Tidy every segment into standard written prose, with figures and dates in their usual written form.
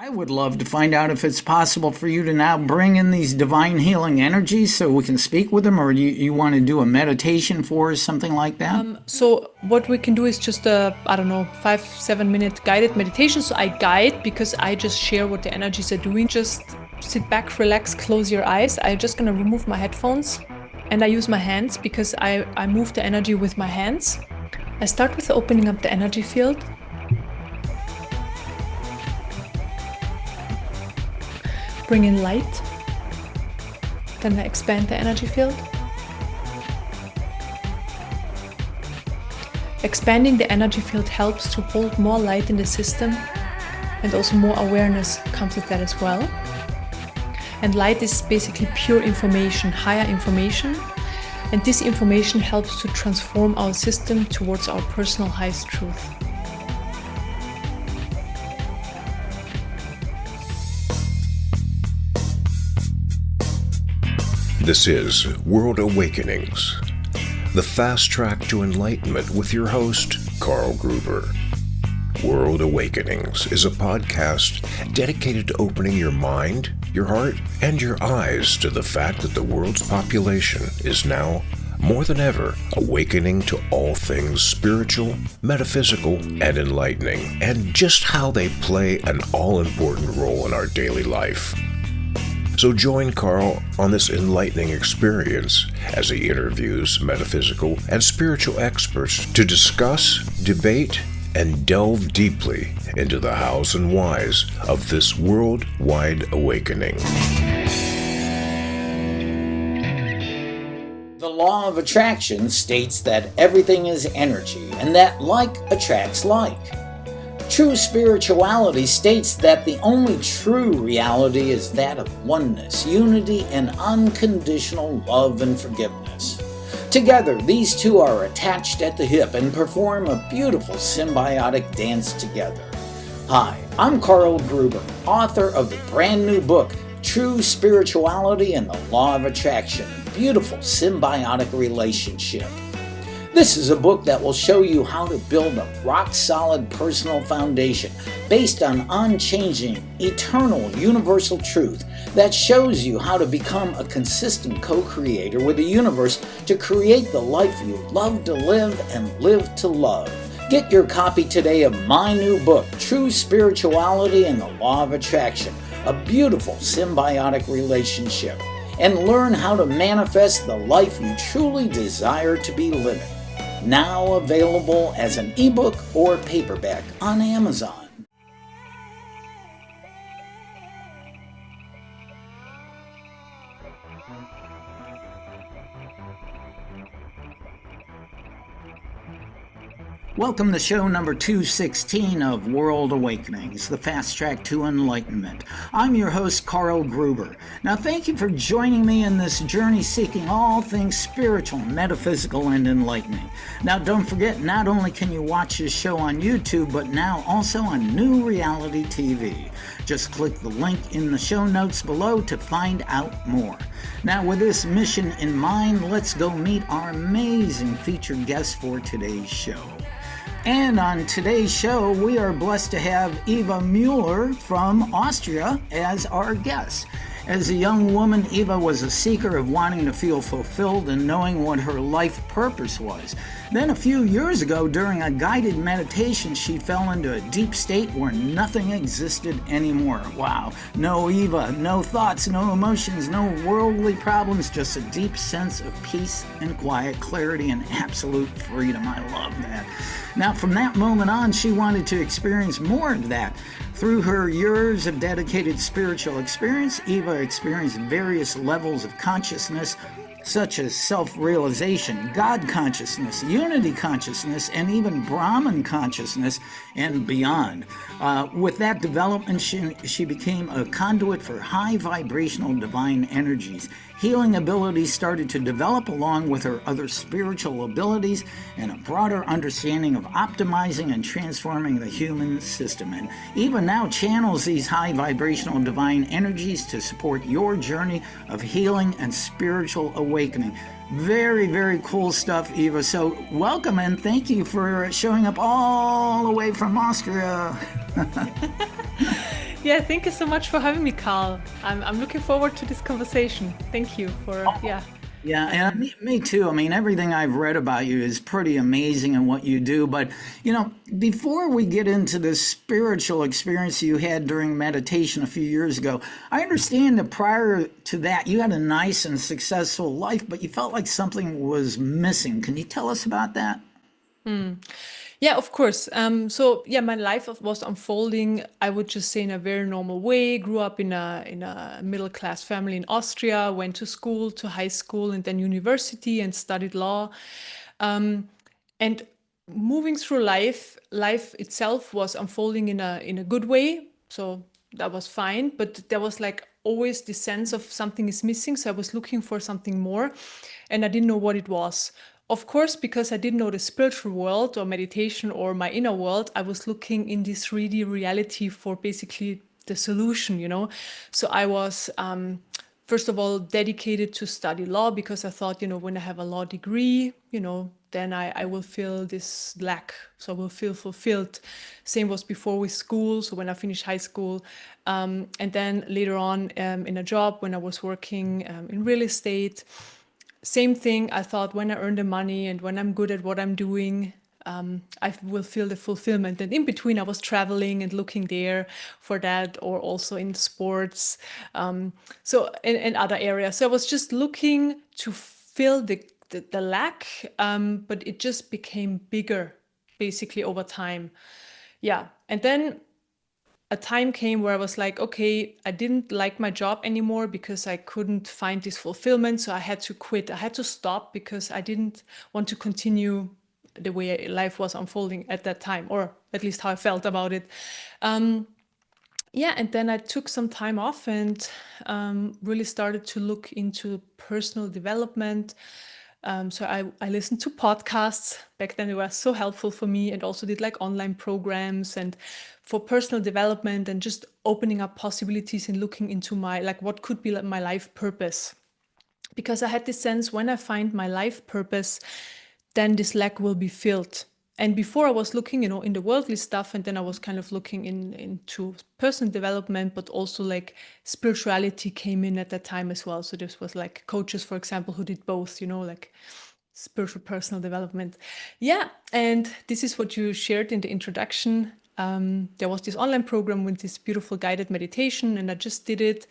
I would love to find out if it's possible for you to now bring in these divine healing energies so we can speak with them, or you want to do a meditation for us, something like that? So what we can do is just a, 5-7 minute guided meditation. So I guide because I just share what the energies are doing. Just sit back, relax, close your eyes. I'm just gonna remove my headphones and I use my hands because I move the energy with my hands. I start with opening up the energy field. Bring in light. Then I expand the energy field. Expanding the energy field helps to hold more light in the system, and also more awareness comes with that as well. And light is basically pure information, higher information, and this information helps to transform our system towards our personal highest truth. This is World Awakenings, the fast track to enlightenment with your host, Carl Gruber. World Awakenings is a podcast dedicated to opening your mind, your heart, and your eyes to the fact that the world's population is now, more than ever, awakening to all things spiritual, metaphysical, and enlightening, and just how they play an all-important role in our daily life. So join Carl on this enlightening experience as he interviews metaphysical and spiritual experts to discuss, debate, and delve deeply into the hows and whys of this worldwide awakening. The law of attraction states that everything is energy and that like attracts like. True spirituality states that the only true reality is that of oneness, unity, and unconditional love and forgiveness. Together, these two are attached at the hip and perform a beautiful symbiotic dance together. Hi, I'm Carl Gruber, author of the brand new book, True Spirituality and the Law of Attraction, Beautiful Symbiotic Relationship. This is a book that will show you how to build a rock-solid personal foundation based on unchanging, eternal, universal truth that shows you how to become a consistent co-creator with the universe to create the life you love to live and live to love. Get your copy today of my new book, True Spirituality and the Law of Attraction, a beautiful symbiotic relationship, and learn how to manifest the life you truly desire to be living. Now available as an ebook or paperback on Amazon. Welcome to show number 216 of World Awakenings, the fast track to enlightenment. I'm your host, Carl Gruber. Now, thank you for joining me in this journey seeking all things spiritual, metaphysical, and enlightening. Now, don't forget, not only can you watch this show on YouTube, but now also on New Reality TV. Just click the link in the show notes below to find out more. Now, with this mission in mind, let's go meet our amazing featured guest for today's show. And on today's show, we are blessed to have Eva Müller from Austria as our guest. As a young woman, Eva was a seeker of wanting to feel fulfilled and knowing what her life purpose was. Then a few years ago, during a guided meditation, she fell into a deep state where nothing existed anymore. Wow. No Eva, no thoughts, no emotions, no worldly problems, just a deep sense of peace and quiet, clarity and absolute freedom. I love that. Now, from that moment on, she wanted to experience more of that. Through her years of dedicated spiritual experience, Eva experienced various levels of consciousness, such as self-realization, God consciousness, unity consciousness, and even Brahman consciousness and beyond. With that development, she became a conduit for high-vibrational divine energies. Healing abilities started to develop along with her other spiritual abilities and a broader understanding of optimizing and transforming the human system. And Eva now channels these high vibrational divine energies to support your journey of healing and spiritual awakening. Very, very cool stuff, Eva. So welcome and thank you for showing up all the way from Austria. Yeah, thank you so much for having me, Carl. I'm looking forward to this conversation. Thank you for, yeah. Yeah, and me too. I mean, everything I've read about you is pretty amazing in what you do. But, before we get into the spiritual experience you had during meditation a few years ago, I understand that prior to that, you had a nice and successful life, but you felt like something was missing. Can you tell us about that? Yeah, of course. So yeah, my life was unfolding, I would just say, in a very normal way. Grew up in a middle class family in Austria. Went to school, to high school, and then university, and studied law. And moving through life itself was unfolding in a good way. So that was fine. But there was like always this sense of something is missing. So I was looking for something more, and I didn't know what it was. Of course, because I didn't know the spiritual world or meditation or my inner world, I was looking in this 3D reality for basically the solution. So I was, first of all, dedicated to study law because I thought, when I have a law degree, then I will feel this lack. So I will feel fulfilled. Same was before with school. So when I finished high school, and then later on in a job when I was working in real estate, same thing. I thought when I earn the money and when I'm good at what I'm doing, I will feel the fulfillment. And in between, I was traveling and looking there for that, or also in sports, so in other areas. So I was just looking to fill the lack, but it just became bigger, basically over time. Yeah, and then a time came where I was like, okay, I didn't like my job anymore because I couldn't find this fulfillment. So I had to quit. I had to stop because I didn't want to continue the way life was unfolding at that time, or at least how I felt about it. Yeah, and then I took some time off and really started to look into personal development. So I listened to podcasts. Back then, they were so helpful for me, and also did like online programs and for personal development and just opening up possibilities and looking into my, like, what could be like my life purpose. Because I had this sense, when I find my life purpose, then this lack will be filled. And before I was looking, in the worldly stuff, and then I was kind of looking into personal development, but also like spirituality came in at that time as well. So this was like coaches, for example, who did both, like spiritual personal development. Yeah, and this is what you shared in the introduction. There was this online program with this beautiful guided meditation, and I just did it,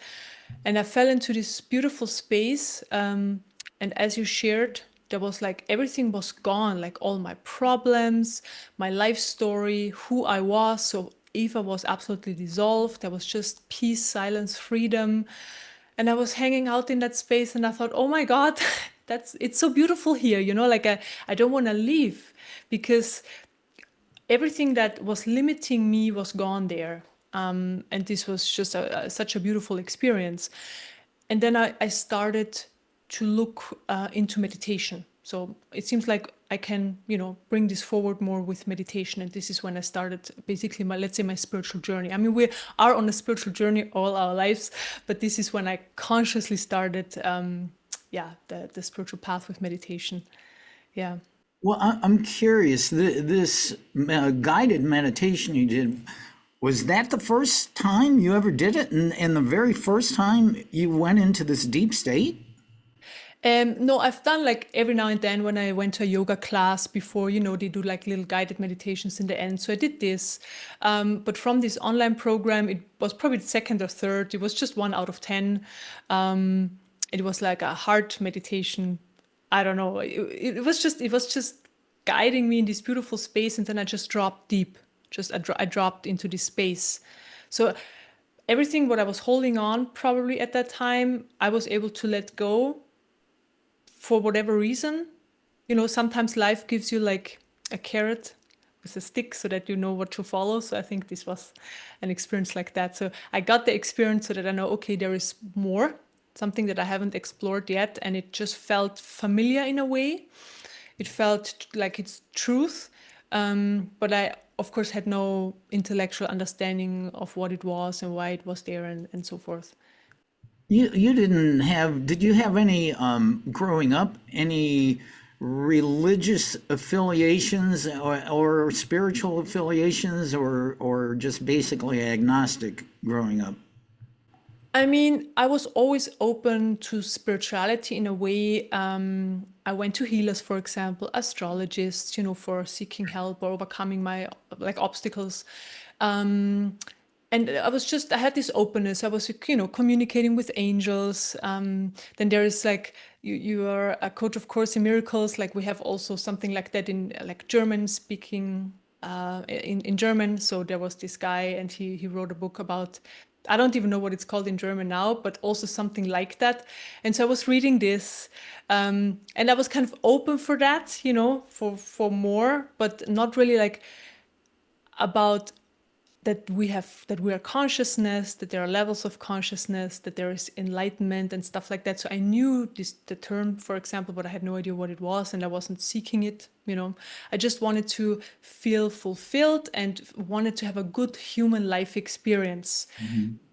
and I fell into this beautiful space. And as you shared, there was like everything was gone, like all my problems, my life story, who I was. So Eva was absolutely dissolved. There was just peace, silence, freedom. And I was hanging out in that space, and I thought, oh my God, it's so beautiful here, like I don't want to leave, because everything that was limiting me was gone there. And this was just such a beautiful experience. And then I started to look into meditation. So it seems like I can, bring this forward more with meditation. And this is when I started basically let's say my spiritual journey. I mean, we are on a spiritual journey all our lives, but this is when I consciously started, the spiritual path with meditation. Yeah. Well, I'm curious. This guided meditation you did, was that the first time you ever did it? And the very first time you went into this deep state? No, I've done like every now and then when I went to a yoga class before, they do like little guided meditations in the end. So I did this. But from this online program, it was probably the second or third. It was just 1 out of 10. It was like a heart meditation. I don't know. It was just guiding me in this beautiful space. And then I just dropped deep. I dropped into this space. So everything what I was holding on probably at that time, I was able to let go for whatever reason. Sometimes life gives you like a carrot with a stick so that you know what to follow. So I think this was an experience like that. So I got the experience so that I know, okay, there is more, something that I haven't explored yet. And it just felt familiar in a way. It felt like it's truth. But I, of course, had no intellectual understanding of what it was and why it was there, and so forth. You didn't have, did you have any, growing up, any religious affiliations or spiritual affiliations, or just basically agnostic growing up? I mean, I was always open to spirituality in a way. I went to healers, for example, astrologists, for seeking help or overcoming my like obstacles. Um, and I had this openness. I was, communicating with angels. Then there is like, you are a coach of Course in Miracles. Like we have also something like that in like German speaking, in German. So there was this guy and he wrote a book about, I don't even know what it's called in German now, but also something like that. And so I was reading this, and I was kind of open for that, for more, but not really like about that we are consciousness, that there are levels of consciousness, that there is enlightenment and stuff like that. So I knew the term, for example, but I had no idea what it was, and I wasn't seeking it. I just wanted to feel fulfilled and wanted to have a good human life experience.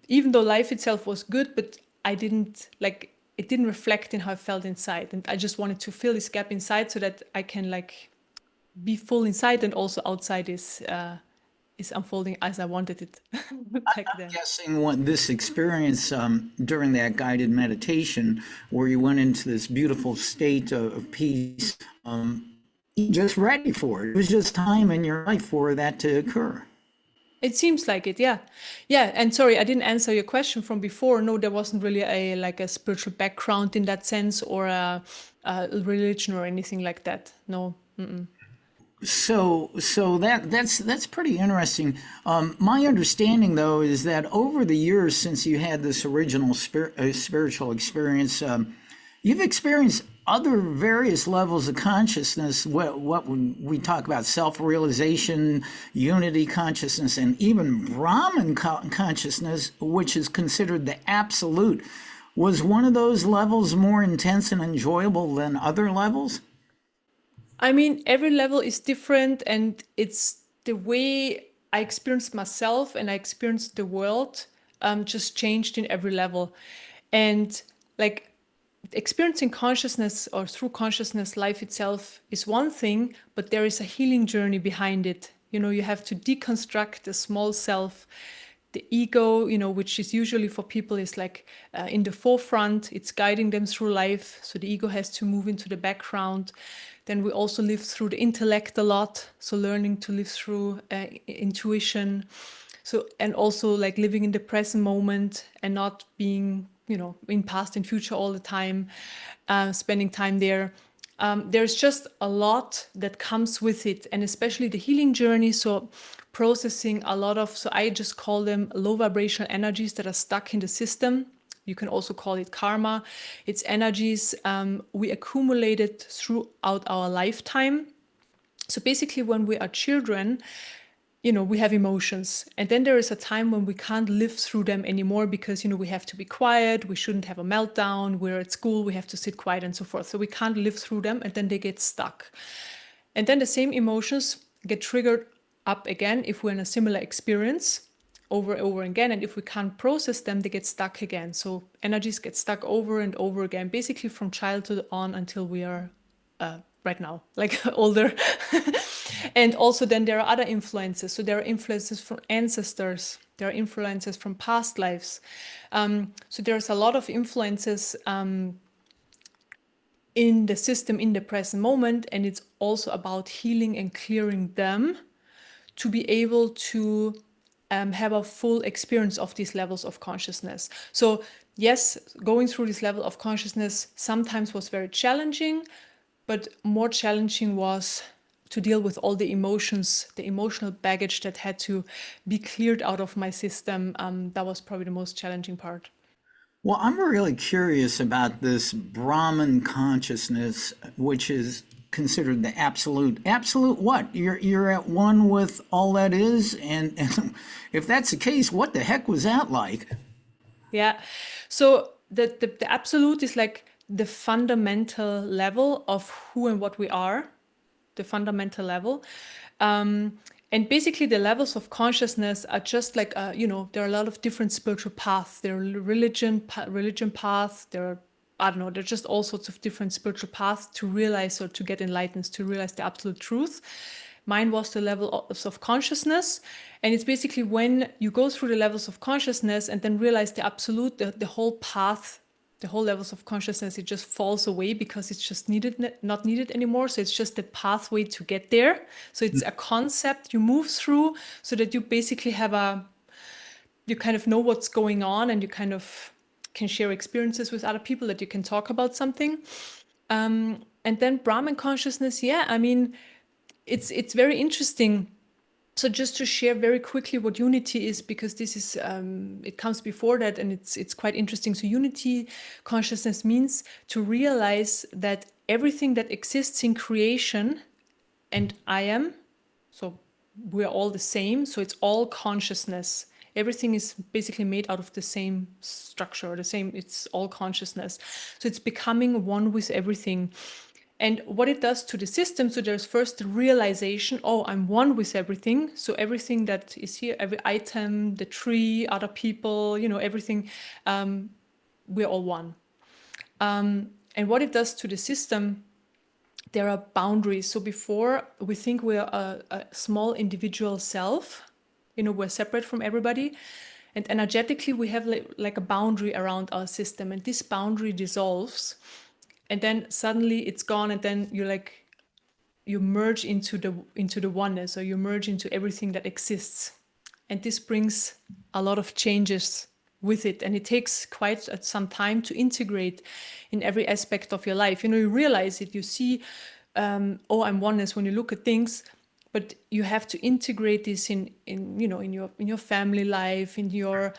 Even though life itself was good, but I didn't like it didn't reflect in how I felt inside, and I just wanted to fill this gap inside so that I can like be full inside, and also outside is unfolding as I wanted it back then. Guessing what this experience during that guided meditation, where you went into this beautiful state of peace, you're just ready for it. It was just time in your life for that to occur. It seems like it, yeah. Yeah, and sorry, I didn't answer your question from before. No, there wasn't really a spiritual background in that sense, or a religion or anything like that. No. Mm-mm. So that's pretty interesting. My understanding, though, is that over the years since you had this original spiritual experience, you've experienced other various levels of consciousness. What we talk about, self-realization, unity consciousness, and even Brahman consciousness, which is considered the absolute. Was one of those levels more intense and enjoyable than other levels? I mean, every level is different, and it's the way I experienced myself and I experienced the world, just changed in every level. And like experiencing consciousness or through consciousness, life itself is one thing, but there is a healing journey behind it. You have to deconstruct the small self, the ego, which is usually for people is like in the forefront. It's guiding them through life. So the ego has to move into the background. Then we also live through the intellect a lot. So learning to live through intuition. So, and also like living in the present moment and not being, in past and future all the time, spending time there. There's just a lot that comes with it, and especially the healing journey. So processing a lot of, so I just call them low vibrational energies that are stuck in the system. You can also call it karma. It's energies we accumulated throughout our lifetime. So basically, when we are children, we have emotions. And then there is a time when we can't live through them anymore because, we have to be quiet. We shouldn't have a meltdown. We're at school. We have to sit quiet and so forth. So we can't live through them, and then they get stuck. And then the same emotions get triggered up again if we're in a similar experience over and over again. And if we can't process them, they get stuck again. So energies get stuck over and over again, basically from childhood on until we are right now, like older. And also then there are other influences. So there are influences from ancestors. There are influences from past lives. So there's a lot of influences in the system in the present moment. And it's also about healing and clearing them to be able to have a full experience of these levels of consciousness. So yes, going through this level of consciousness sometimes was very challenging, but more challenging was to deal with all the emotions, the emotional baggage that had to be cleared out of my system. That was probably the most challenging part. Well, I'm really curious about this Brahman consciousness, which is considered the absolute. Absolute what? You're at one with all that is, and if that's the case, what the heck was that like? Yeah. So the absolute is like the fundamental level of who and what we are, the fundamental level. And basically the levels of consciousness are just like, there are a lot of different spiritual paths. There are religion paths, there are I don't know, there's just all sorts of different spiritual paths to realize or to get enlightened, to realize the absolute truth. Mine was the level of consciousness. And it's basically when you go through the levels of consciousness and then realize the absolute, the whole path, the whole levels of consciousness, it just falls away because it's just not needed anymore. So it's just the pathway to get there. So it's a concept you move through so that you basically you kind of know what's going on, and you kind of can share experiences with other people, that you can talk about something. And then Brahman consciousness, I mean, it's very interesting. So just to share very quickly what unity is, because this is it comes before that, and it's quite interesting. So unity consciousness means to realize that everything that exists in creation, and I am, so we're all the same. So it's all consciousness. Everything is basically made out of the same structure, it's all consciousness. So it's becoming one with everything. And what it does to the system, so there's first the realization, oh, I'm one with everything. So everything that is here, every item, the tree, other people, everything, we're all one. And what it does to the system, there are boundaries. So before, we think we're a small individual self, we're separate from everybody. And energetically, we have like a boundary around our system, and this boundary dissolves. And then suddenly it's gone, and then you merge into the oneness, or you merge into everything that exists. And this brings a lot of changes with it, and it takes quite some time to integrate in every aspect of your life. You realize it, you see, oh, I'm oneness when you look at things, but you have to integrate this in your family life, in your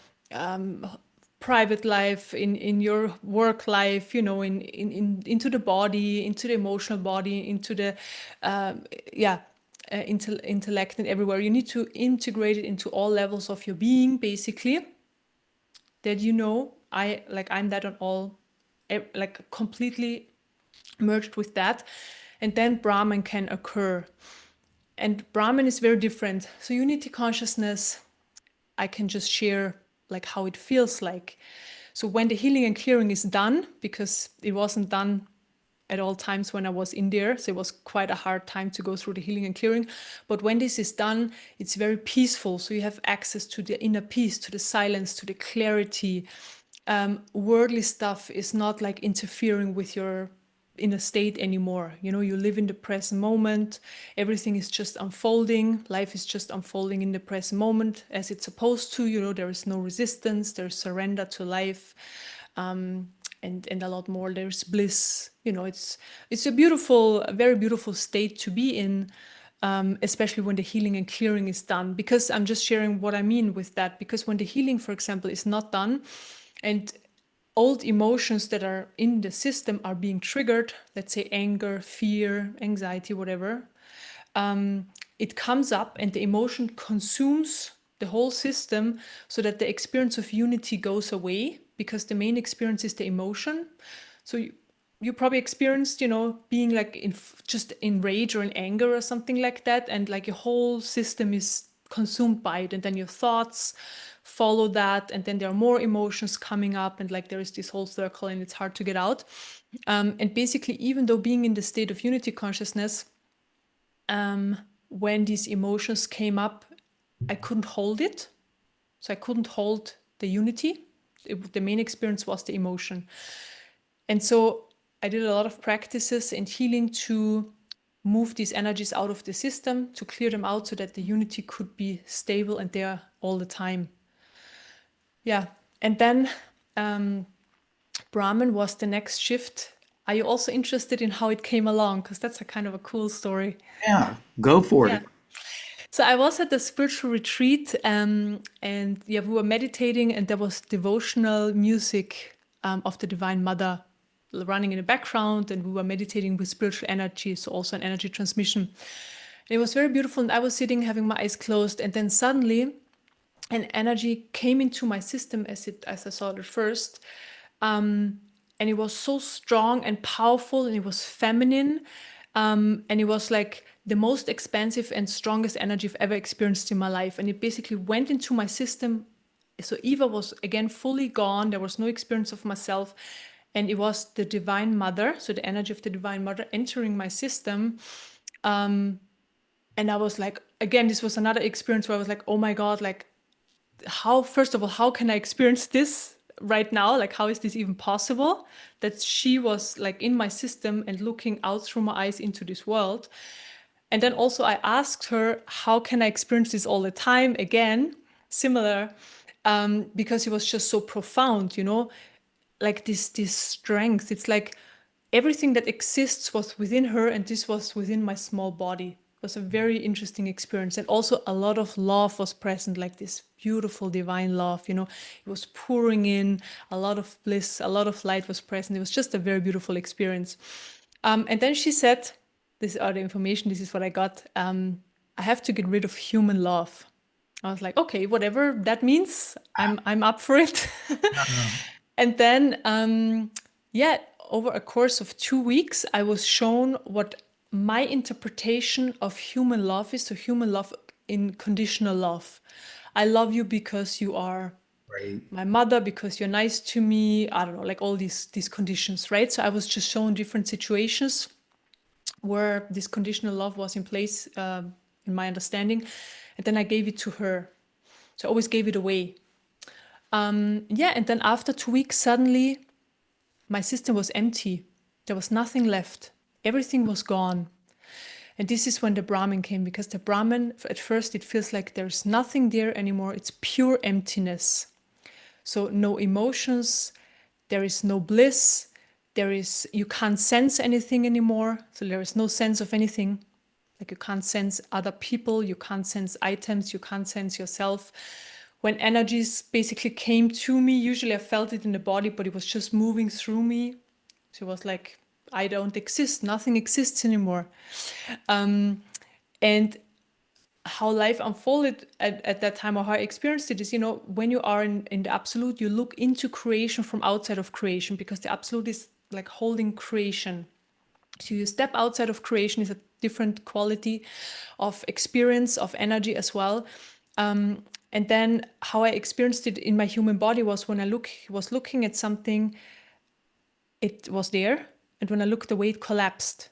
private life, in your work life, into the body, into the emotional body, into the intellect, and everywhere. You need to integrate it into all levels of your being, basically, that I'm that on all, like completely merged with that. And then Brahman can occur. And Brahman is very different. So unity consciousness, I can just share like how it feels like. So when the healing and clearing is done, because it wasn't done at all times when I was in there, so it was quite a hard time to go through the healing and clearing. But when this is done, it's very peaceful. So you have access to the inner peace, to the silence, to the clarity. Worldly stuff is not like interfering with your inner state anymore. You live in the present moment. Everything is just unfolding. Life is just unfolding in the present moment as it's supposed to. There is no resistance. There's surrender to life, and a lot more. There's bliss. It's a very beautiful state to be in, especially when the healing and clearing is done. Because I'm just sharing what I mean with that. Because when the healing, for example, is not done, and old emotions that are in the system are being triggered, let's say anger, fear, anxiety, whatever, it comes up and the emotion consumes the whole system, so that the experience of unity goes away, because the main experience is the emotion. So you probably experienced, being like just in rage or in anger or something like that, and like your whole system is consumed by it, and then your thoughts follow that, and then there are more emotions coming up, and like there is this whole circle, and it's hard to get out. And basically, even though being in the state of unity consciousness, when these emotions came up, I couldn't hold it. So I couldn't hold the unity. The main experience was the emotion. And so I did a lot of practices and healing to move these energies out of the system, to clear them out, so that the unity could be stable and there all the time. Yeah. And then Brahman was the next shift. Are you also interested in how it came along? Because that's a kind of a cool story. Yeah, go for it. So I was at the spiritual retreat, and we were meditating, and there was devotional music of the Divine Mother running in the background, and we were meditating with spiritual energy, so also an energy transmission. And it was very beautiful, and I was sitting having my eyes closed, and then suddenly an energy came into my system as I saw it at first, and it was so strong and powerful, and it was feminine, and it was like the most expansive and strongest energy I've ever experienced in my life. And it basically went into my system. So Eva was again fully gone. There was no experience of myself. And it was the Divine Mother, so the energy of the Divine Mother entering my system. And I was like, again, this was another experience where I was like, oh my God, like how, first of all, how can I experience this right now? Like, how is this even possible? That she was like in my system and looking out through my eyes into this world. And then also I asked her, how can I experience this all the time? Again, similar, because it was just so profound, you know, like this strength. It's like everything that exists was within her, and this was within my small body. It was a very interesting experience. And also a lot of love was present, like this beautiful divine love, you know, it was pouring in, a lot of bliss, a lot of light was present. It was just a very beautiful experience. And then she said, this is the information, this is what I got. I have to get rid of human love. I was like, okay, whatever that means, I'm up for it. And then, yeah, over a course of 2 weeks, I was shown what my interpretation of human love is. So human love in conditional love. I love you because you are Right. my mother, because you're nice to me. I don't know, like all these conditions, right? So I was just shown different situations where this conditional love was in place, in my understanding, and then I gave it to her. So I always gave it away. Yeah, and then after 2 weeks, suddenly my system was empty. There was nothing left. Everything was gone. And this is when the Brahman came, because the Brahman, at first, it feels like there's nothing there anymore. It's pure emptiness. So no emotions, there is no bliss, you can't sense anything anymore. So there is no sense of anything. Like you can't sense other people, you can't sense items, you can't sense yourself. When energies basically came to me, usually I felt it in the body, but it was just moving through me. So it was like, I don't exist, nothing exists anymore. And how life unfolded at that time, or how I experienced it, is, you know, when you are in the absolute, you look into creation from outside of creation, because the absolute is like holding creation. So you step outside of creation, is a different quality of experience, of energy as well. And then how I experienced it in my human body was when I was looking at something, it was there, and when I looked away, it collapsed.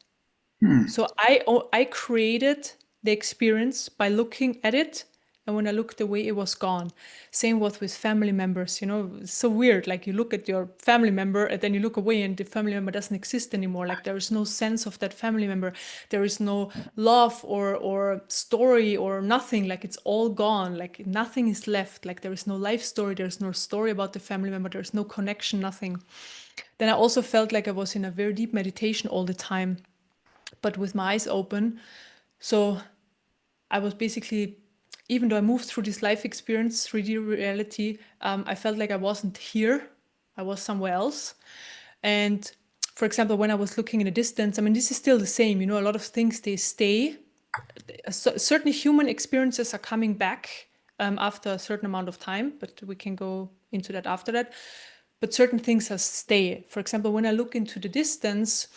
So I created the experience by looking at it, and when I looked away, it was gone. Same with family members, you know, it's so weird. Like you look at your family member and then you look away and the family member doesn't exist anymore. Like there is no sense of that family member. There is no love or story or nothing. Like it's all gone. Like nothing is left. Like there is no life story. There's no story about the family member. There's no connection, nothing. Then I also felt like I was in a very deep meditation all the time, but with my eyes open. So I was basically, even though I moved through this life experience, 3D reality, I felt like I wasn't here. I was somewhere else. And for example, when I was looking in the distance, I mean, this is still the same, you know, a lot of things, they stay. Certain human experiences are coming back after a certain amount of time, but we can go into that after that. But certain things are stay. For example, when I look into the distance,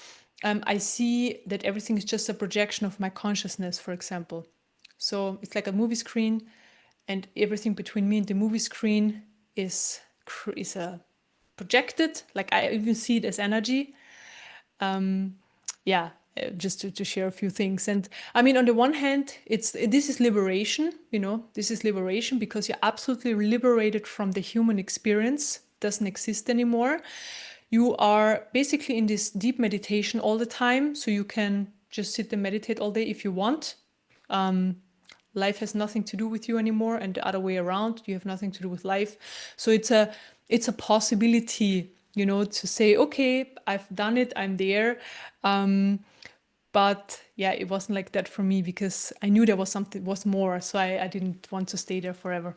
I see that everything is just a projection of my consciousness, for example. So it's like a movie screen, and everything between me and the movie screen is projected. Like I even see it as energy. Yeah, just to share a few things. And I mean, on the one hand, this is liberation, you know, this is liberation, because you're absolutely liberated from the human experience, doesn't exist anymore. You are basically in this deep meditation all the time, so you can just sit and meditate all day if you want. Life has nothing to do with you anymore, and the other way around, you have nothing to do with life. So it's a possibility, you know, to say, okay, I've done it, I'm there. But yeah, it wasn't like that for me, because I knew there was more, so I didn't want to stay there forever.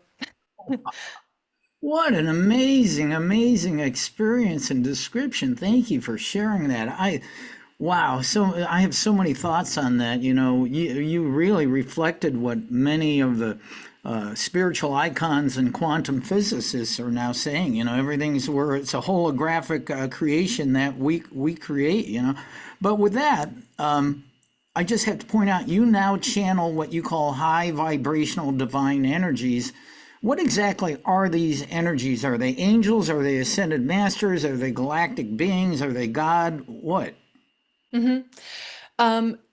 What an amazing, amazing experience and description. Thank you for sharing that. Wow, so I have so many thoughts on that. You know, you really reflected what many of the spiritual icons and quantum physicists are now saying. You know, everything's where it's a holographic creation that we create. You know, but with that, I just have to point out, you now channel what you call high vibrational divine energies, What exactly are these energies? Are they angels? Are they ascended masters? Are they galactic beings? Are they God? What?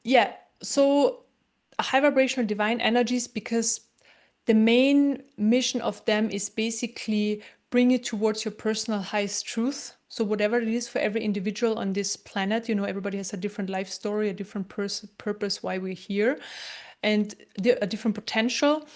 Yeah, so high vibrational divine energies, because the main mission of them is basically bring you towards your personal highest truth. So whatever it is for every individual on this planet, everybody has a different life story, a different purpose why we're here, and a different potential.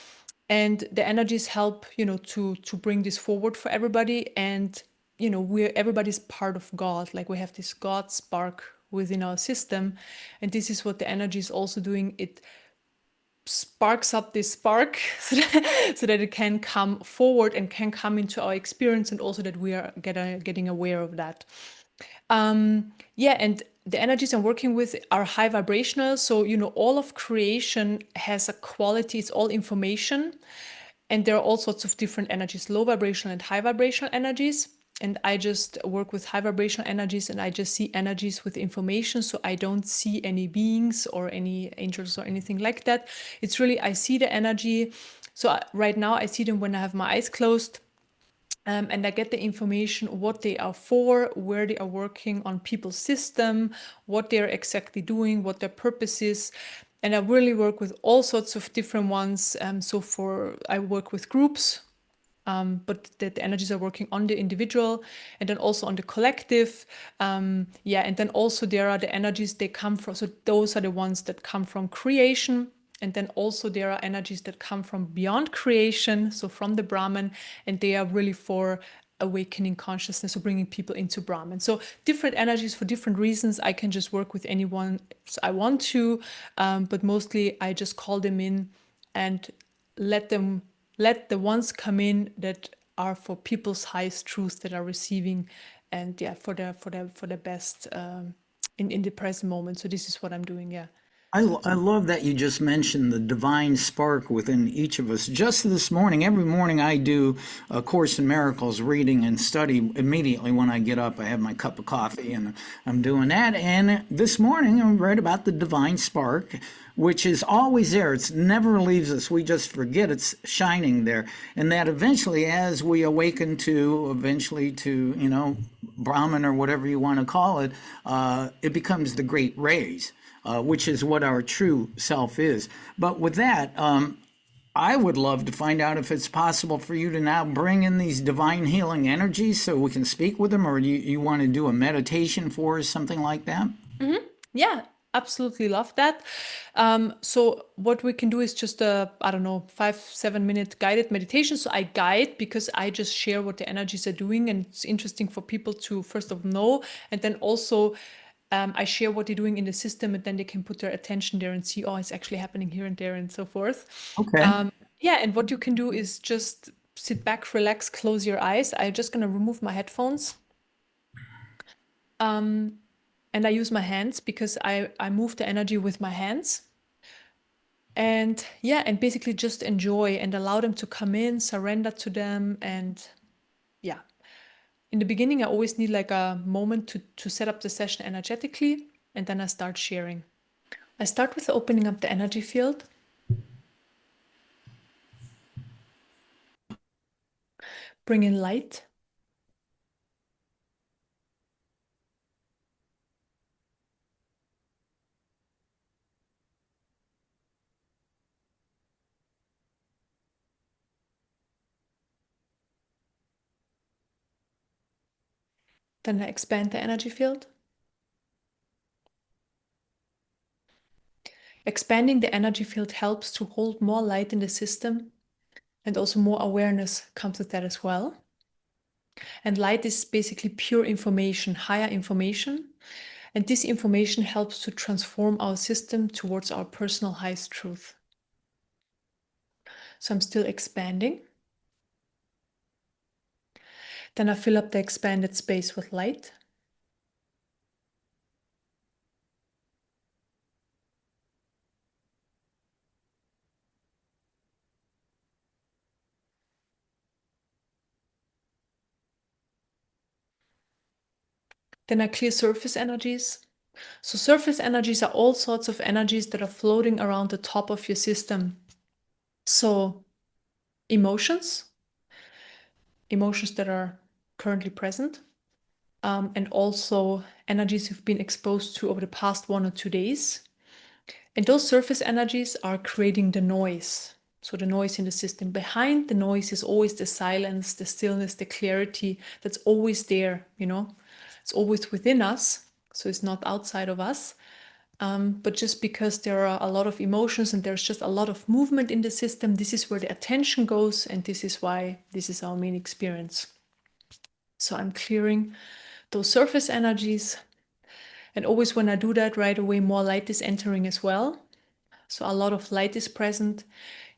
And the energies help, to bring this forward for everybody. And we're everybody's part of God. Like, we have this God spark within our system, and this is what the energy is also doing. It sparks up this spark so that it can come forward and can come into our experience, and also that we are getting aware of that. Yeah, and the energies I'm working with are high vibrational. So, all of creation has a quality, it's all information. And there are all sorts of different energies, low vibrational and high vibrational energies. And I just work with high vibrational energies, and I just see energies with information. So I don't see any beings or any angels or anything like that. It's really, I see the energy. So right now I see them when I have my eyes closed. And I get the information, what they are for, where they are working on people's system, what they're exactly doing, what their purpose is. And I really work with all sorts of different ones. I work with groups, but the energies are working on the individual and then also on the collective. Yeah, and then also there are the energies they come from. So those are the ones that come from creation. And then also there are energies that come from beyond creation, so from the Brahman, and they are really for awakening consciousness, or bringing people into Brahman. So different energies for different reasons. I can just work with anyone I want to, but mostly I just call them in and let the ones come in that are for people's highest truths that are receiving, and yeah, for the best in the present moment. So this is what I'm doing. Yeah. I love that you just mentioned the divine spark within each of us. Just this morning, every morning I do a Course in Miracles reading and study immediately when I get up. I have my cup of coffee and I'm doing that. And this morning I read about the divine spark, which is always there. It never leaves us. We just forget it's shining there. And that eventually, as we awaken to, Brahman or whatever you want to call it, it becomes the great rays. Which is what our true self is. But with that, I would love to find out if it's possible for you to now bring in these divine healing energies so we can speak with them, or you want to do a meditation for us, something like that? Yeah, absolutely love that. So what we can do is just I don't know, 5-7 minute guided meditation. So I guide because I just share what the energies are doing, and it's interesting for people to first of all know, and then also I share what they're doing in the system, and then they can put their attention there and see, oh, it's actually happening here and there, and so forth. Okay. Yeah, and what you can do is just sit back, relax, close your eyes. I'm just gonna remove my headphones. And I use my hands because I move the energy with my hands. And yeah, and basically just enjoy and allow them to come in, surrender to them. And yeah, in the beginning, I always need like a moment to set up the session energetically, and then I start sharing. I start with opening up the energy field. Bring in light. Then I expand the energy field. Expanding the energy field helps to hold more light in the system, and also more awareness comes with that as well. And light is basically pure information, higher information. And this information helps to transform our system towards our personal highest truth. So I'm still expanding. Then I fill up the expanded space with light. Then I clear surface energies. So surface energies are all sorts of energies that are floating around the top of your system. So emotions that are currently present, and also energies you've been exposed to over the past 1 or 2 days. And those surface energies are creating the noise. So the noise in the system. Behind the noise is always the silence, the stillness, the clarity that's always there, It's always within us, so it's not outside of us. But just because there are a lot of emotions and there's just a lot of movement in the system, this is where the attention goes, and this is why this is our main experience. So I'm clearing those surface energies. And always when I do that, right away, more light is entering as well. So a lot of light is present.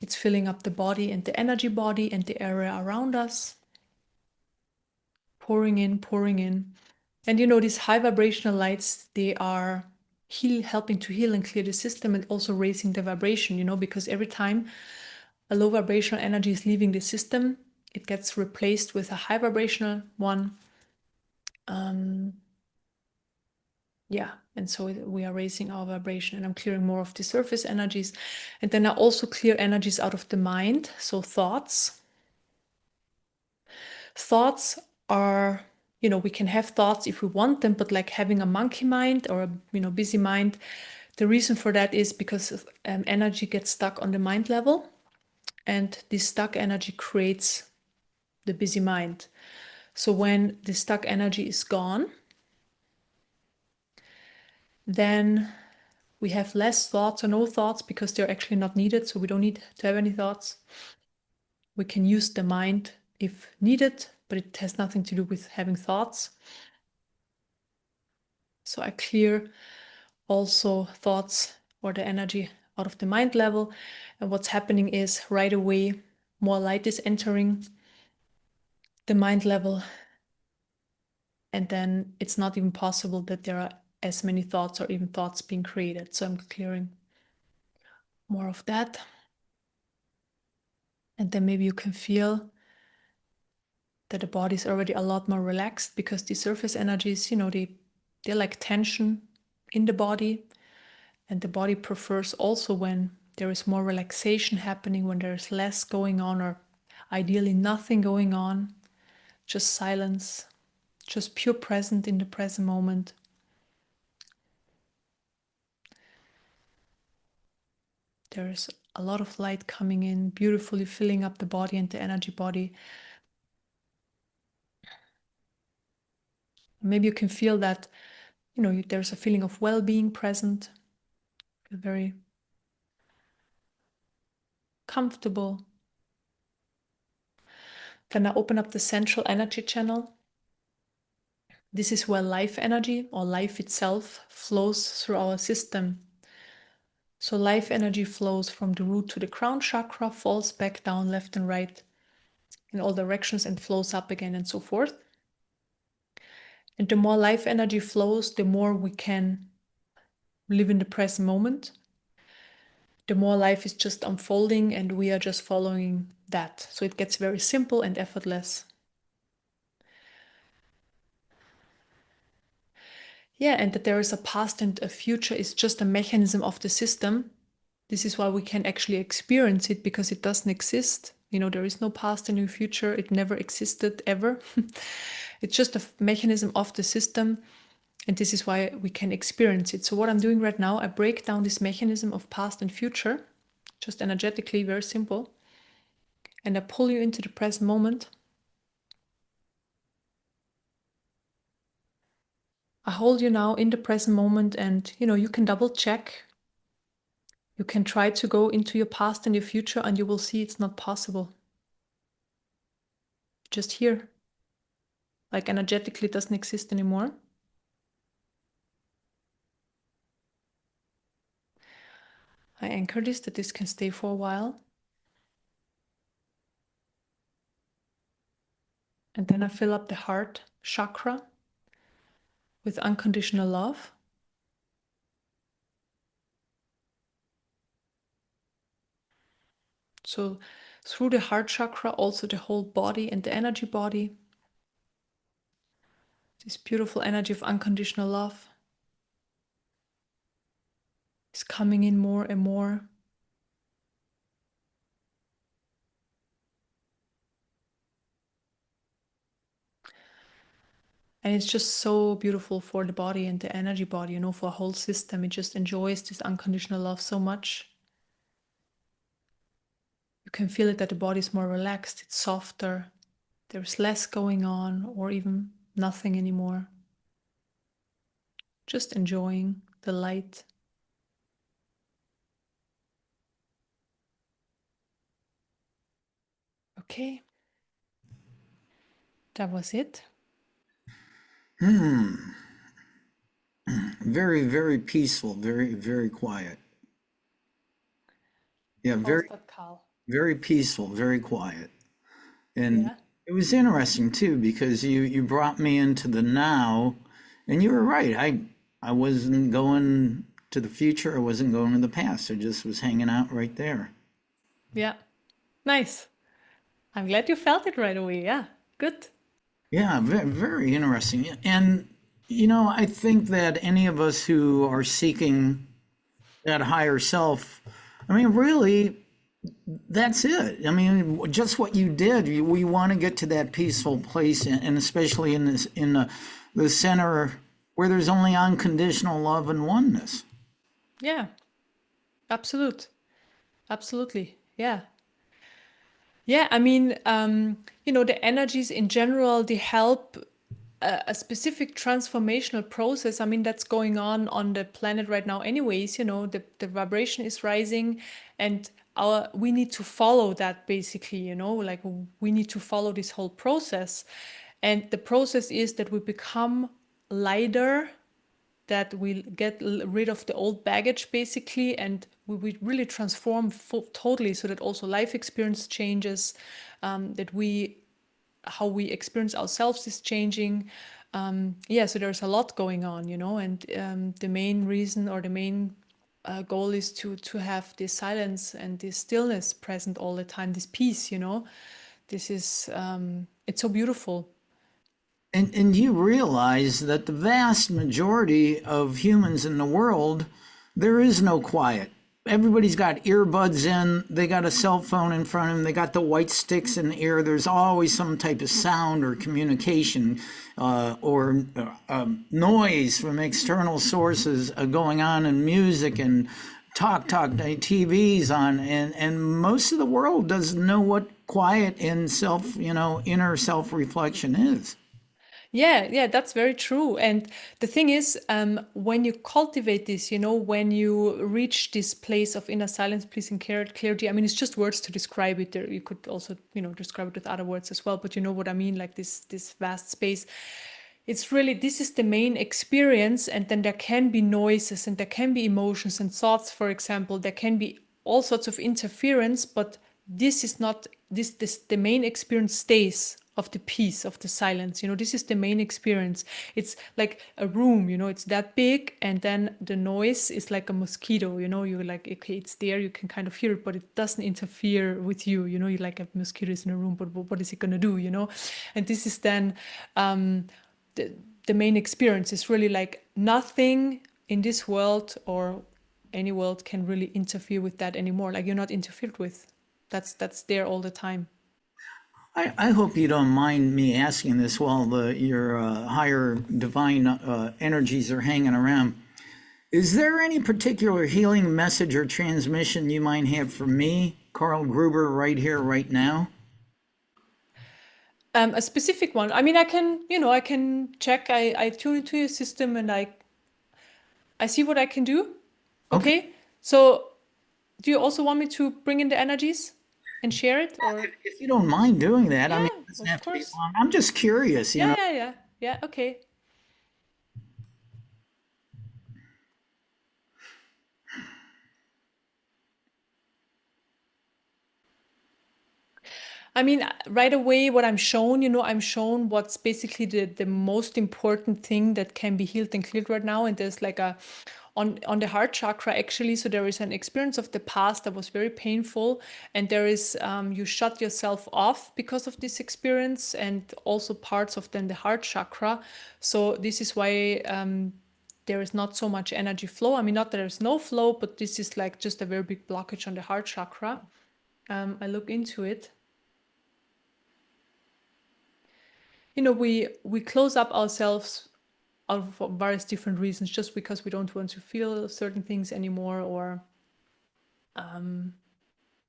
It's filling up the body and the energy body and the area around us. Pouring in, pouring in. And these high vibrational lights, they are helping to heal and clear the system, and also raising the vibration, because every time a low vibrational energy is leaving the system, it gets replaced with a high vibrational one. And so we are raising our vibration, and I'm clearing more of the surface energies. And then I also clear energies out of the mind. So thoughts are, we can have thoughts if we want them, but like having a monkey mind or a busy mind, the reason for that is because energy gets stuck on the mind level, and this stuck energy creates the busy mind. So when the stuck energy is gone, then we have less thoughts or no thoughts, because they're actually not needed. So we don't need to have any thoughts. We can use the mind if needed, but it has nothing to do with having thoughts. So I clear also thoughts or the energy out of the mind level. And what's happening is right away, more light is entering the mind level. And then it's not even possible that there are as many thoughts or even thoughts being created. So I'm clearing more of that. And then maybe you can feel that the body is already a lot more relaxed, because the surface energies, they're like tension in the body. And the body prefers also when there is more relaxation happening, when there's less going on, or ideally nothing going on, just silence, just pure present in the present moment. There is a lot of light coming in, beautifully filling up the body and the energy body. Maybe you can feel that, there's a feeling of well-being present, very comfortable. Then I open up the central energy channel. This is where life energy, or life itself, flows through our system. So life energy flows from the root to the crown chakra, falls back down left and right in all directions, and flows up again, and so forth. And the more life energy flows, the more we can live in the present moment. The more life is just unfolding, and we are just following that. So it gets very simple and effortless. Yeah, and that there is a past and a future is just a mechanism of the system. This is why we can actually experience it, because it doesn't exist. There is no past and no future. It never existed ever. It's just a mechanism of the system. And this is why we can experience it. So what I'm doing right now, I break down this mechanism of past and future, just energetically, very simple. And I pull you into the present moment. I hold you now in the present moment, and you can double check. You can try to go into your past and your future, and you will see it's not possible. Just here. Like energetically, it doesn't exist anymore. I anchor this, that this can stay for a while. And then I fill up the heart chakra with unconditional love. So through the heart chakra, also the whole body and the energy body. This beautiful energy of unconditional love is coming in more and more. And it's just so beautiful for the body and the energy body, you know, for a whole system. It just enjoys this unconditional love so much. You can feel it that the body is more relaxed, it's softer, there's less going on, or even nothing anymore. Just enjoying the light. Okay, that was it. Very, very peaceful, very, very quiet. Yeah, How's very, that, Carl? very peaceful, very quiet. And Yeah, it was interesting too because you brought me into the now, and you were right. I wasn't going to the future. I wasn't going to the past. I just was hanging out right there. yeah, nice. I'm glad you felt it right away. Yeah, good. Yeah, very, very interesting. And I think that any of us who are seeking that higher self, I mean, really, that's it. I mean, just what you did. We want to get to that peaceful place, and especially in the center where there's only unconditional love and oneness. Yeah, absolutely. Yeah. Yeah, I mean, the energies in general, they help a specific transformational process. I mean, that's going on the planet right now, anyways. The vibration is rising, and we need to follow that basically. Like we need to follow this whole process, and the process is that we become lighter, that we get rid of the old baggage basically, and we really transform totally, so that also life experience changes, that how we experience ourselves is changing. Yeah, so there's a lot going on, and the main reason, or the main goal, is to have this silence and this stillness present all the time, this peace. This is it's so beautiful. And you realize that the vast majority of humans in the world, there is no quiet. Everybody's got earbuds in, they got a cell phone in front of them, they got the white sticks in the ear. There's always some type of sound or communication or noise from external sources going on in music and TV's on, and most of the world doesn't know what quiet and inner self reflection is. Yeah, that's very true. And the thing is, when you cultivate this, when you reach this place of inner silence, peace, and clarity, I mean, it's just words to describe it. There, you could also, describe it with other words as well. But you know what I mean, like this vast space. It's really, this is the main experience, and then there can be noises, and there can be emotions and thoughts. For example, there can be all sorts of interference, but this is not this the main experience stays of the peace, of the silence. This is the main experience. It's like a room, it's that big, and then the noise is like a mosquito. You're like, okay, it's there, you can kind of hear it, but it doesn't interfere with you. You're like, a mosquito is in a room, but what is it going to do? And this is then the, the main experience is really like nothing in this world or any world can really interfere with that anymore. Like you're not interfered with. That's there all the time. I hope you don't mind me asking this while your higher divine energies are hanging around. Is there any particular healing message or transmission you might have for me, Carl Gruber, right here, right now? A specific one. I mean, I can check. I tune into your system, and I see what I can do. Okay, Okay. So, do you also want me to bring in the energies and share it, or? if you don't mind doing that, I mean, Yeah, it doesn't of have to be course. long. I'm just curious, you Yeah, know. yeah, yeah, yeah. Okay. I mean, right away, what I'm shown, I'm shown what's basically the most important thing that can be healed and cleared right now. And there's like on the heart chakra, actually. So there is an experience of the past that was very painful. And there is, you shut yourself off because of this experience, and also parts of then the heart chakra. So this is why, there is not so much energy flow. I mean, not that there's no flow, but this is like just a very big blockage on the heart chakra. I look into it. we close up ourselves out of various different reasons, just because we don't want to feel certain things anymore, or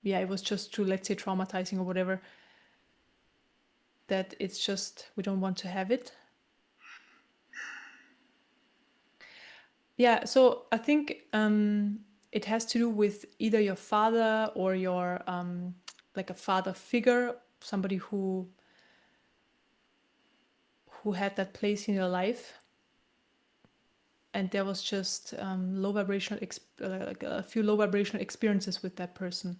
it was just too, let's say, traumatizing or whatever, that it's just we don't want to have it. Yeah, so I think it has to do with either your father or your like a father figure, somebody who had that place in your life, and there was just low vibrational like a few low vibrational experiences with that person.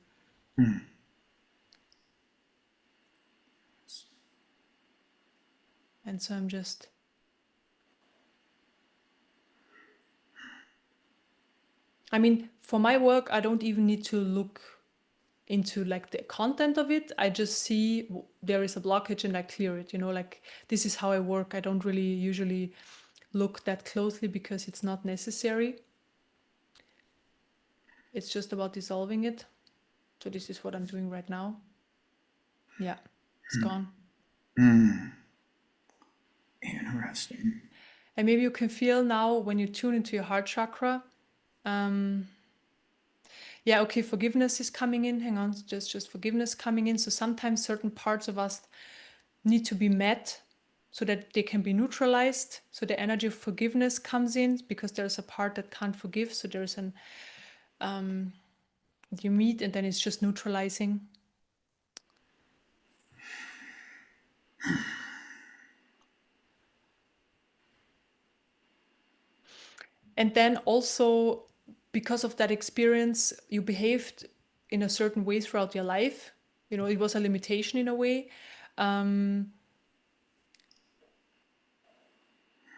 And so I'm just for my work, I don't even need to look into like the content of it. I just see there is a blockage and I clear it, like this is how I work. I don't really usually look that closely because it's not necessary. It's just about dissolving it. So this is what I'm doing right now. Yeah, it's gone. Interesting. And maybe you can feel now when you tune into your heart chakra. Okay, forgiveness is coming in. Hang on, just forgiveness coming in. So sometimes certain parts of us need to be met so that they can be neutralized. So the energy of forgiveness comes in because there's a part that can't forgive. So there's an you meet and then it's just neutralizing. And then also, because of that experience, you behaved in a certain way throughout your life. It was a limitation in a way.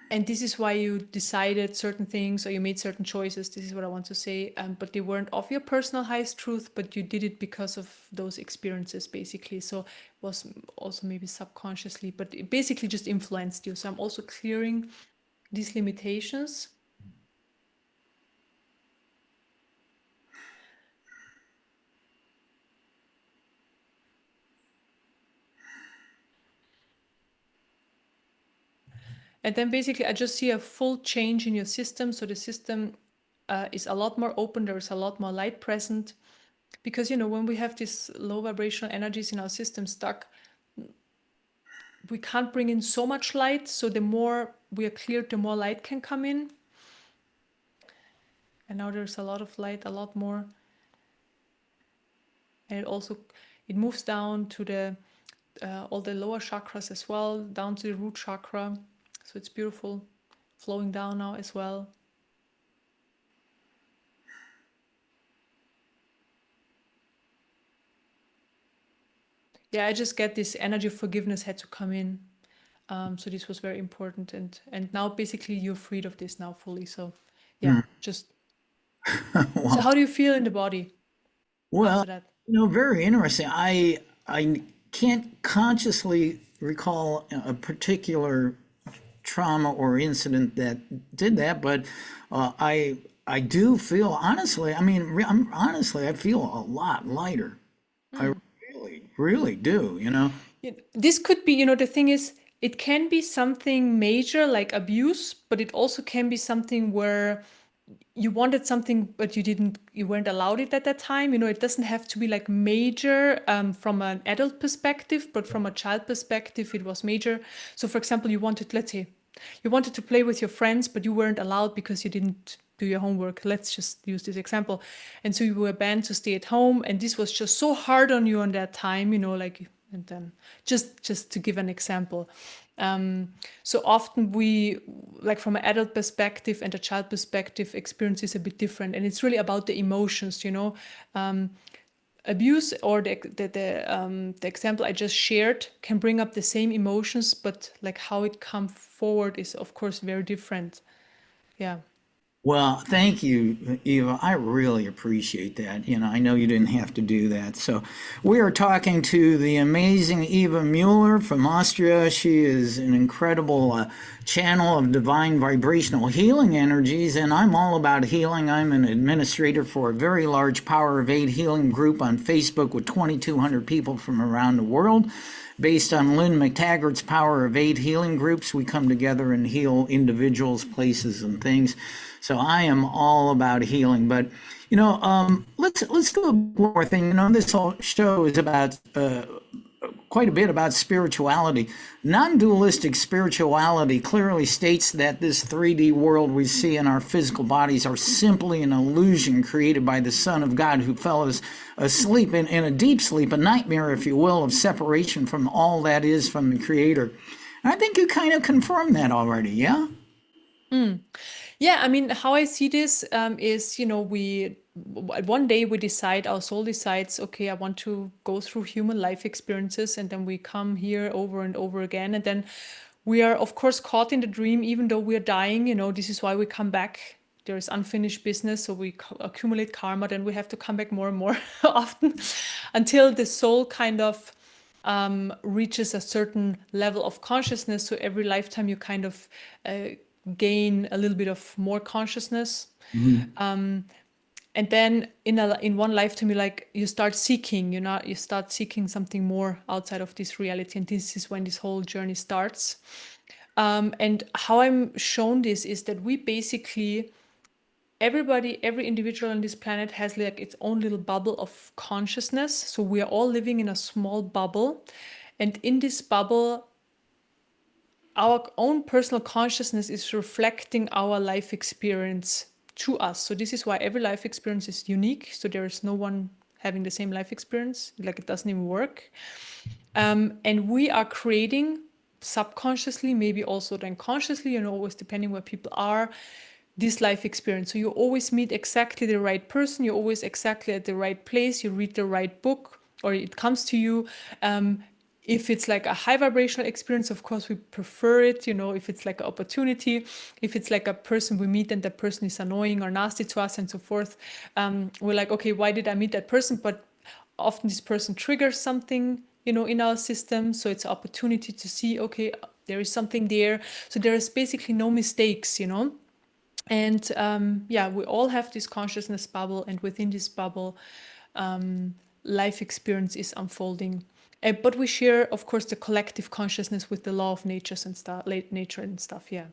And this is why you decided certain things or you made certain choices. This is what I want to say. But they weren't of your personal highest truth, but you did it because of those experiences, basically. So it was also maybe subconsciously, but it basically just influenced you. So I'm also clearing these limitations. And then basically I just see a full change in your system. So the system is a lot more open. There is a lot more light present. Because, when we have these low vibrational energies in our system stuck, we can't bring in so much light. So the more we are cleared, the more light can come in. And now there's a lot of light, a lot more. And it moves down to the all the lower chakras as well, down to the root chakra. So it's beautiful, flowing down now as well. Yeah, I just get this energy of forgiveness had to come in. So this was very important. And now basically you're freed of this now fully. So yeah, just. Wow. So how do you feel in the body Well, after that? very interesting. I can't consciously recall a particular trauma or incident that did that, but I do feel honestly. I feel a lot lighter. I really do. This could be, the thing is, it can be something major like abuse, but it also can be something where you wanted something, but you weren't allowed it at that time. It doesn't have to be like major from an adult perspective, but from a child perspective, it was major. So for example, let's say, you wanted to play with your friends, but you weren't allowed because you didn't do your homework. Let's just use this example. And so you were banned to stay at home. And this was just so hard on you on that time, and then just to give an example. So often we, like from an adult perspective and a child perspective, experience is a bit different. And it's really about the emotions, abuse or the example I just shared can bring up the same emotions, but like how it comes forward is of course very different. Yeah. Well, thank you, Eva. I really appreciate that. I know you didn't have to do that. So, we are talking to the amazing Eva Müller from Austria. She is an incredible channel of divine vibrational healing energies, and I'm all about healing. I'm an administrator for a very large Power of 8 healing group on Facebook with 2,200 people from around the world. based on Lynn McTaggart's Power of Eight healing groups. We come together and heal individuals, places, and things. So I am all about healing. But let's go one more thing. This whole show is about quite a bit about spirituality. Non-dualistic spirituality clearly states that this 3D world we see in our physical bodies are simply an illusion created by the Son of God, who fell asleep in a deep sleep, a nightmare, if you will, of separation from all that is from the Creator. And I think you kind of confirmed that already, yeah? Yeah, I mean, how I see this is, one day our soul decides, okay, I want to go through human life experiences, and then we come here over and over again, and then we are, of course, caught in the dream, even though we are dying. This is why we come back. There is unfinished business, so we accumulate karma, then we have to come back more and more often until the soul kind of reaches a certain level of consciousness. So every lifetime you kind of gain a little bit of more consciousness. And then in one lifetime, you start seeking, you start seeking something more outside of this reality. And this is when this whole journey starts. And how I'm shown this is that we basically, every individual on this planet has like its own little bubble of consciousness. So we are all living in a small bubble. And in this bubble, our own personal consciousness is reflecting our life experience to us. So this is why every life experience is unique. So there is no one having the same life experience. Like, it doesn't even work. And we are creating subconsciously, maybe also then consciously, always depending where people are, this life experience. So you always meet exactly the right person. You're always exactly at the right place. You read the right book, or it comes to you. If it's like a high vibrational experience, of course, we prefer it. If it's like an opportunity, if it's like a person we meet and that person is annoying or nasty to us and so forth, we're like, okay, why did I meet that person? But often this person triggers something, in our system. So it's an opportunity to see, okay, there is something there. So there is basically no mistakes, And we all have this consciousness bubble, and within this bubble, life experience is unfolding. But we share, of course, the collective consciousness with the law of nature and stuff. Yeah.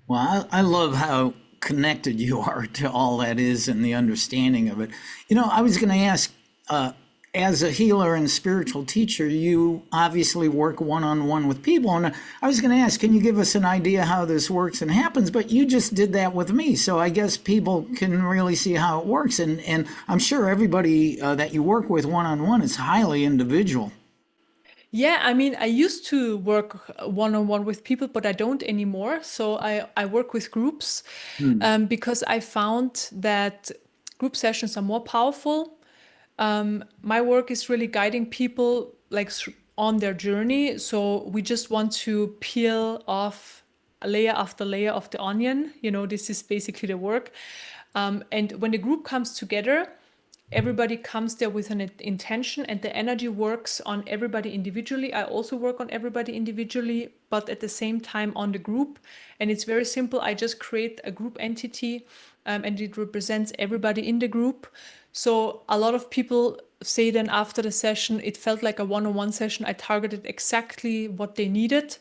Well, I love how connected you are to all that is and the understanding of it. I was going to ask, as a healer and spiritual teacher, you obviously work one-on-one with people. And I was going to ask, can you give us an idea how this works and happens? But you just did that with me. So I guess people can really see how it works. And I'm sure everybody that you work with one-on-one is highly individual. Yeah, I mean, I used to work one-on-one with people, but I don't anymore. So I work with groups because I found that group sessions are more powerful. My work is really guiding people on their journey. So we just want to peel off layer after layer of the onion. This is basically the work. And when the group comes together, everybody comes there with an intention, and the energy works on everybody individually. I also work on everybody individually, but at the same time on the group. And it's very simple. I just create a group entity, and it represents everybody in the group. So a lot of people say then after the session, it felt like a one-on-one session. I targeted exactly what they needed,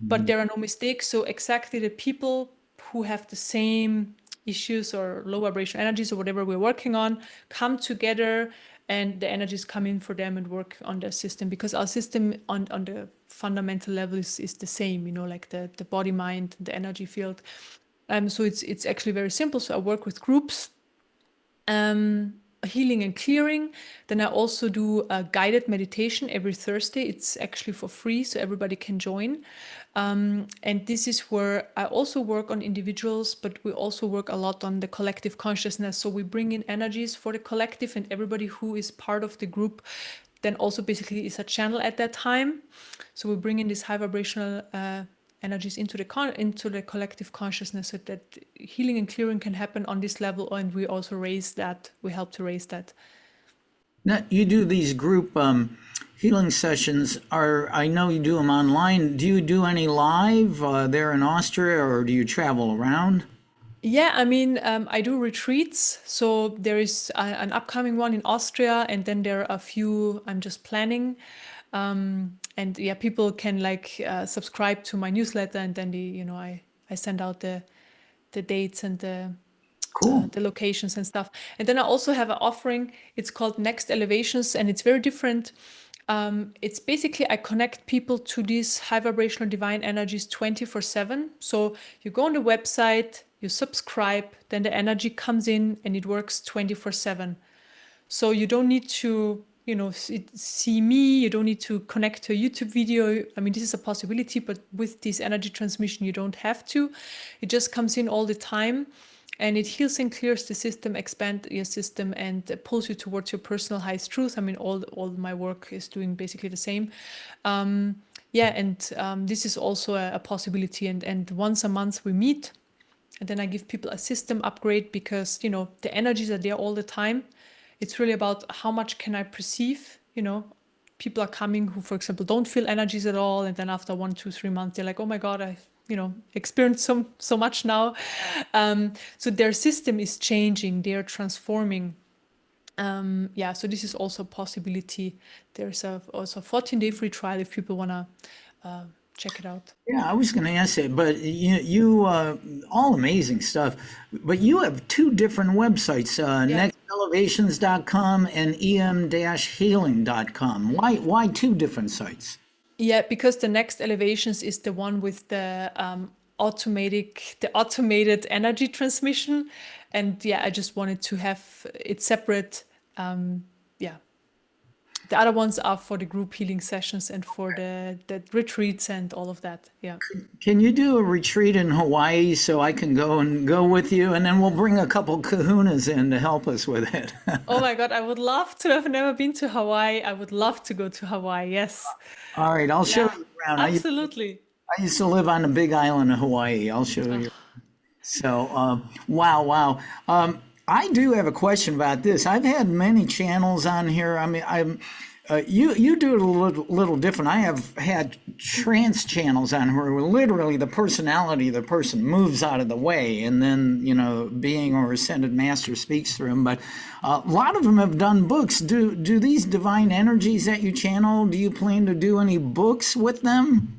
but there are no mistakes. So exactly the people who have the same issues or low vibration energies or whatever we're working on come together, and the energies come in for them and work on their system, because our system on the fundamental level is the same, like the body, mind, the energy field. So it's actually very simple. So I work with groups, healing and clearing. Then I also do a guided meditation every Thursday. It's actually for free, so everybody can join. And this is where I also work on individuals, but we also work a lot on the collective consciousness. So we bring in energies for the collective, and everybody who is part of the group then also basically is a channel at that time. So we bring in this high vibrational energies into the collective consciousness, so that healing and clearing can happen on this level, and we also we help to raise that. Now, you do these group healing sessions. I know you do them online. Do you do any live there in Austria, or do you travel around? Yeah, I mean, I do retreats. So there is an upcoming one in Austria, and then there are a few I'm just planning. And yeah, people can like subscribe to my newsletter, and then I send out the dates and Cool. the locations and stuff. And then I also have an offering. It's called Next Elevations, and it's very different. It's basically I connect people to these high vibrational divine energies 24/7. So you go on the website, you subscribe, then the energy comes in and it works 24/7. So you don't need to, see me. You don't need to connect to a YouTube video. I mean, this is a possibility, but with this energy transmission, you don't have to. It just comes in all the time, and it heals and clears the system, expand your system, and pulls you towards your personal highest truth. I mean, all my work is doing basically the same. This is also a possibility. And once a month we meet, and then I give people a system upgrade because the energies are there all the time. It's really about how much can I perceive. People are coming who, for example, don't feel energies at all, and then after 1, 2, 3 months, they're like, "Oh my God, I've experienced so much now." So their system is changing, they're transforming. So this is also a possibility. There's also a 14-day free trial if people wanna check it out. Yeah, I was going to ask that, but you all amazing stuff. But you have two different websites, nextelevations.com and em-healing.com. Why two different sites? Yeah, because the Next Elevations is the one with the automated energy transmission, and I just wanted to have it separate. The other ones are for the group healing sessions and for the retreats and all of that. Yeah. Can you do a retreat in Hawaii so I can go with you, and then we'll bring a couple kahunas in to help us with it? Oh my God, I would love to. I've never been to Hawaii. I would love to go to Hawaii. Yes. All right, I'll show you around. Absolutely. I used to live on the big island of Hawaii. I'll show you. So, wow. I do have a question about this. I've had many channels on here. I mean, you do it a little different. I have had trance channels on where literally the personality of the person moves out of the way, and then being or ascended master speaks through them. But a lot of them have done books. Do these divine energies that you channel? Do you plan to do any books with them?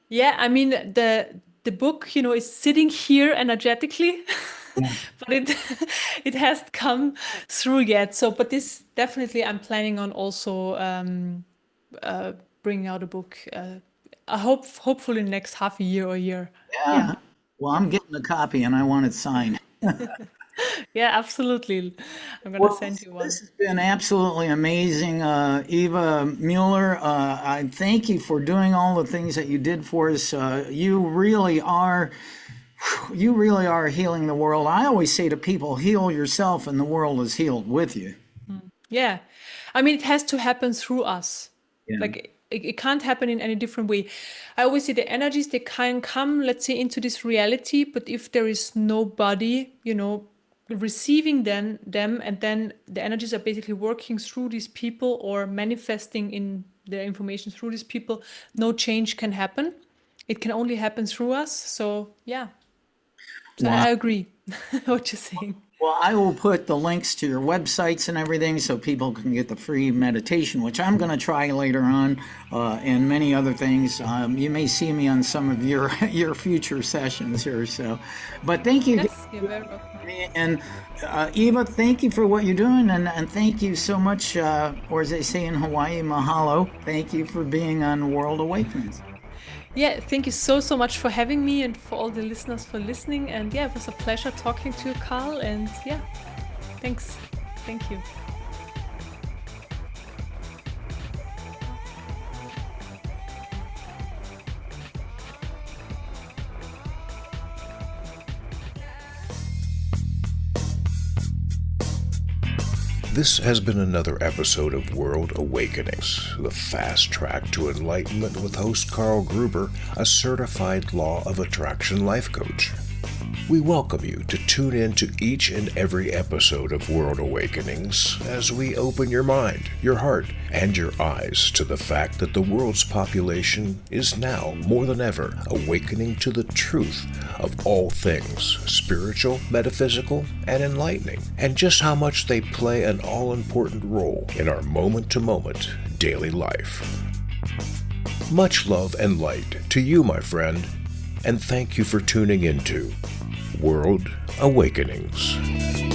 Yeah, I mean the book, is sitting here energetically. But it hasn't come through yet. So, but this definitely, I'm planning on also bringing out a book. Hopefully in the next half a year or a year. Yeah. Well, I'm getting a copy and I want it signed. Yeah, absolutely. I'm going to send you one. This has been absolutely amazing, Eva Müller. I thank you for doing all the things that you did for us. You really are healing the world. I always say to people, heal yourself and the world is healed with you. Yeah. I mean, it has to happen through us. Yeah. Like it can't happen in any different way. I always say the energies, they can come, let's say, into this reality, but if there is nobody, receiving them, and then the energies are basically working through these people or manifesting in their information through these people, no change can happen. It can only happen through us. So, yeah. So I agree what you're saying. Well, I will put the links to your websites and everything so people can get the free meditation, which I'm going to try later on, and many other things. You may see me on some of your future sessions here. So, but thank you. Yes, you're very welcome. And Eva, thank you for what you're doing, and thank you so much, or as they say in Hawaii, mahalo. Thank you for being on World Awakenings. Yeah, thank you so much for having me, and for all the listeners for listening. And it was a pleasure talking to you, Carl. And thanks. Thank you. This has been another episode of World Awakenings, the fast track to enlightenment with host Carl Gruber, a certified Law of Attraction life coach. We welcome you to tune in to each and every episode of World Awakenings as we open your mind, your heart, and your eyes to the fact that the world's population is now, more than ever, awakening to the truth of all things spiritual, metaphysical, and enlightening, and just how much they play an all-important role in our moment-to-moment daily life. Much love and light to you, my friend, and thank you for tuning into World Awakenings.